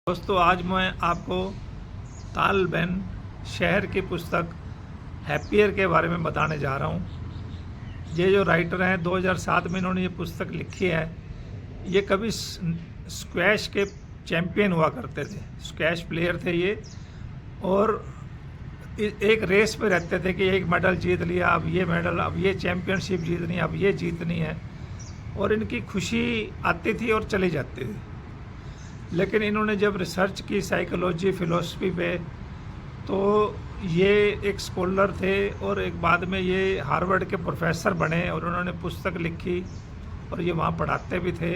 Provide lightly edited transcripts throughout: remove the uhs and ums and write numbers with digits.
दोस्तों, आज मैं आपको तालबेन शहर की पुस्तक हैप्पियर के बारे में बताने जा रहा हूँ। ये जो राइटर हैं 2007 में इन्होंने ये पुस्तक लिखी है। ये कभी स्क्वैश के चैम्पियन हुआ करते थे, स्क्वैश प्लेयर थे ये, और एक रेस में रहते थे कि एक मेडल जीत लिया, अब ये मेडल, अब ये चैम्पियनशिप जीतनी, अब ये जीतनी है, और इनकी खुशी आती थी और चली जाती थी। लेकिन इन्होंने जब रिसर्च की साइकोलॉजी फ़िलोसफी पे, तो ये एक स्कॉलर थे और एक बाद में ये हार्वर्ड के प्रोफेसर बने और उन्होंने पुस्तक लिखी और ये वहाँ पढ़ाते भी थे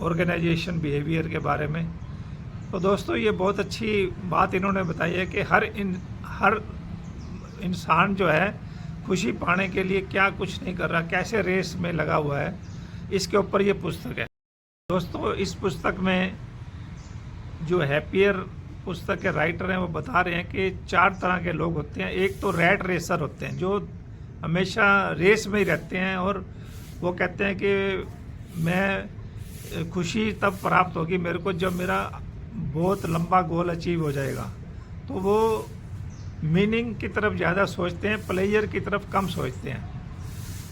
ऑर्गेनाइजेशन बिहेवियर के बारे में। तो दोस्तों, ये बहुत अच्छी बात इन्होंने बताई है कि हर इंसान जो है खुशी पाने के लिए क्या कुछ नहीं कर रहा, कैसे रेस में लगा हुआ है, इसके ऊपर ये पुस्तक है। दोस्तों, इस पुस्तक में जो हैप्पियर पुस्तक के राइटर हैं वो बता रहे हैं कि 4 तरह के लोग होते हैं। एक तो रैट रेसर होते हैं जो हमेशा रेस में ही रहते हैं और वो कहते हैं कि मैं खुशी तब प्राप्त होगी मेरे को जब मेरा बहुत लंबा गोल अचीव हो जाएगा। तो वो मीनिंग की तरफ ज़्यादा सोचते हैं, प्लेजर की तरफ कम सोचते हैं।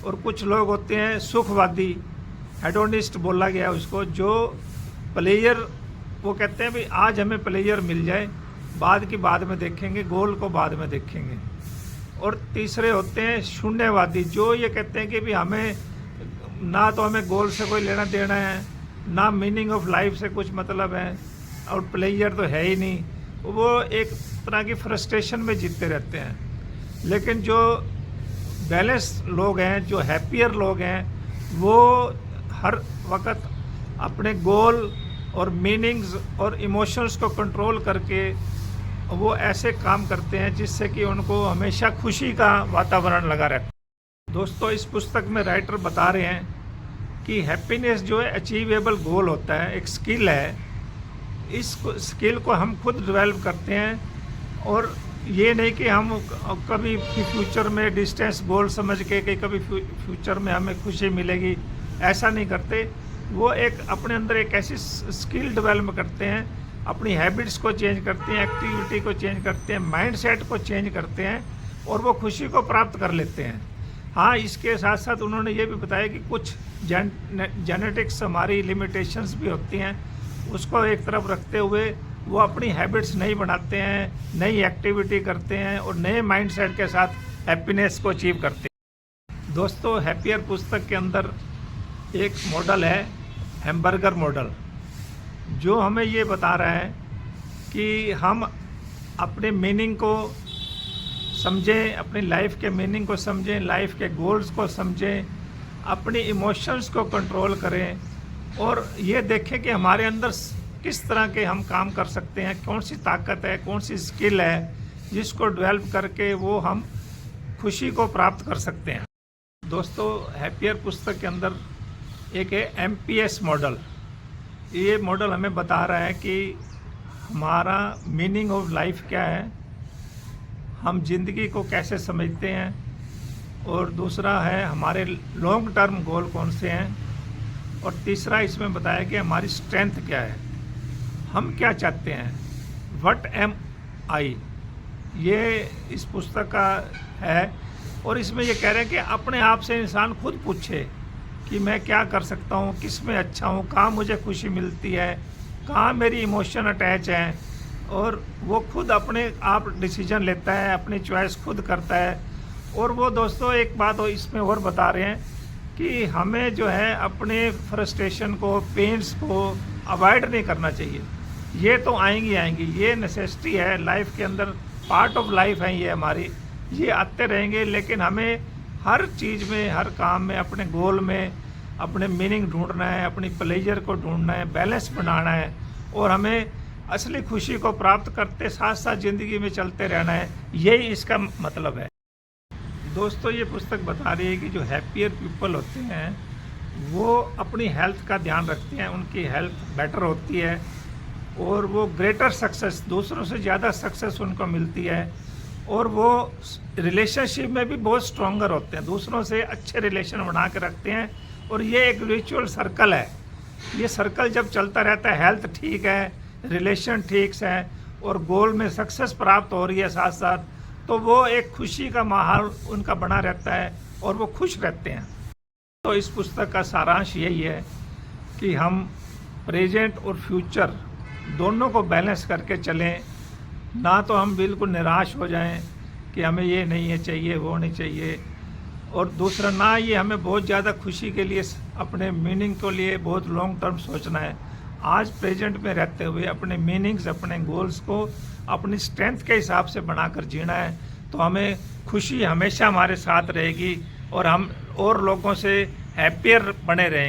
और कुछ लोग होते हैं सुखवादी, हेडोनिस्ट बोला गया उसको, जो प्लेयर, वो कहते हैं भाई आज हमें प्लेयर मिल जाए, बाद की बाद में देखेंगे, गोल को बाद में देखेंगे। और तीसरे होते हैं शून्यवादी, जो ये कहते हैं कि भाई हमें ना तो हमें गोल से कोई लेना देना है, ना मीनिंग ऑफ लाइफ से कुछ मतलब है, और प्लेयर तो है ही नहीं। वो एक तरह की फ्रस्ट्रेशन में जीतते रहते हैं। लेकिन जो बैलेंस लोग हैं, जो हैप्पियर लोग हैं, वो हर वक्त अपने गोल और मीनिंग्स और इमोशंस को कंट्रोल करके वो ऐसे काम करते हैं जिससे कि उनको हमेशा खुशी का वातावरण लगा रहता है। दोस्तों, इस पुस्तक में राइटर बता रहे हैं कि हैप्पीनेस जो है अचीवेबल गोल होता है, एक स्किल है। इस स्किल को हम खुद डेवलप करते हैं, और ये नहीं कि हम कभी फ्यूचर में डिस्टेंस गोल समझ के कि कभी फ्यूचर में हमें खुशी मिलेगी, ऐसा नहीं करते। वो एक अपने अंदर एक ऐसी स्किल डेवलप करते हैं, अपनी हैबिट्स को चेंज करते हैं, एक्टिविटी को चेंज करते हैं, माइंडसेट को चेंज करते हैं, और वो खुशी को प्राप्त कर लेते हैं। हाँ, इसके साथ साथ उन्होंने ये भी बताया कि कुछ जेनेटिक्स हमारी लिमिटेशंस भी होती हैं, उसको एक तरफ रखते हुए वो अपनी हैबिट्स नहीं बनाते हैं, नई एक्टिविटी करते हैं और नए माइंडसेट के साथ हैप्पीनेस को अचीव करते हैं। दोस्तों, हैप्पियर पुस्तक के अंदर एक मॉडल है, हैमबर्गर मॉडल, जो हमें ये बता रहा है कि हम अपने मीनिंग को समझें, अपनी लाइफ के मीनिंग को समझें, लाइफ के गोल्स को समझें, अपनी इमोशंस को कंट्रोल करें, और ये देखें कि हमारे अंदर किस तरह के हम काम कर सकते हैं, कौन सी ताकत है, कौन सी स्किल है जिसको डेवलप करके वो हम खुशी को प्राप्त कर सकते हैं। दोस्तों, हैप्पियर पुस्तक के अंदर एक है MPS मॉडल। ये मॉडल हमें बता रहा है कि हमारा मीनिंग ऑफ लाइफ क्या है, हम जिंदगी को कैसे समझते हैं, और दूसरा है हमारे लॉन्ग टर्म गोल कौन से हैं, और तीसरा इसमें बताया कि हमारी स्ट्रेंथ क्या है, हम क्या चाहते हैं, व्हाट एम आई। ये इस पुस्तक का है, और इसमें ये कह रहे हैं कि अपने आप से इंसान खुद पूछे कि मैं क्या कर सकता हूँ, किस में अच्छा हूँ, कहाँ मुझे खुशी मिलती है, कहाँ मेरी इमोशन अटैच है, और वो खुद अपने आप डिसीजन लेता है, अपनी चॉइस खुद करता है। और वो दोस्तों, एक बात इसमें और बता रहे हैं कि हमें जो है अपने फ्रस्ट्रेशन को, पेन्स को अवॉइड नहीं करना चाहिए। ये तो आएंगी, ये नेसेसिटी है लाइफ के अंदर, पार्ट ऑफ लाइफ है ये हमारी, ये आते रहेंगे। लेकिन हमें हर चीज़ में, हर काम में, अपने गोल में अपने मीनिंग ढूंढना है, अपनी प्लेजर को ढूंढना है, बैलेंस बनाना है, और हमें असली खुशी को प्राप्त करते साथ साथ ज़िंदगी में चलते रहना है। यही इसका मतलब है। दोस्तों, ये पुस्तक बता रही है कि जो हैप्पियर पीपल होते हैं वो अपनी हेल्थ का ध्यान रखते हैं, उनकी हेल्थ बेटर होती है, और वो ग्रेटर सक्सेस, दूसरों से ज़्यादा सक्सेस उनको मिलती है, और वो रिलेशनशिप में भी बहुत स्ट्रॉन्गर होते हैं, दूसरों से अच्छे रिलेशन बना के रखते हैं। और ये एक रिचुअल सर्कल है ये सर्कल जब चलता रहता है, हेल्थ ठीक है, रिलेशन ठीक है और गोल में सक्सेस प्राप्त हो रही है साथ साथ, तो वो एक खुशी का माहौल उनका बना रहता है और वो खुश रहते हैं। तो इस पुस्तक का सारांश यही है कि हम प्रेजेंट और फ्यूचर दोनों को बैलेंस करके चलें, ना तो हम बिल्कुल निराश हो जाएं कि हमें ये नहीं है चाहिए, वो नहीं चाहिए, और दूसरा ना ये हमें बहुत ज़्यादा खुशी के लिए अपने मीनिंग के लिए बहुत लॉन्ग टर्म सोचना है। आज प्रेजेंट में रहते हुए अपने मीनिंग्स, अपने गोल्स को अपनी स्ट्रेंथ के हिसाब से बनाकर जीना है, तो हमें खुशी हमेशा हमारे साथ रहेगी और हम और लोगों से हैप्पियर बने रहेंगे।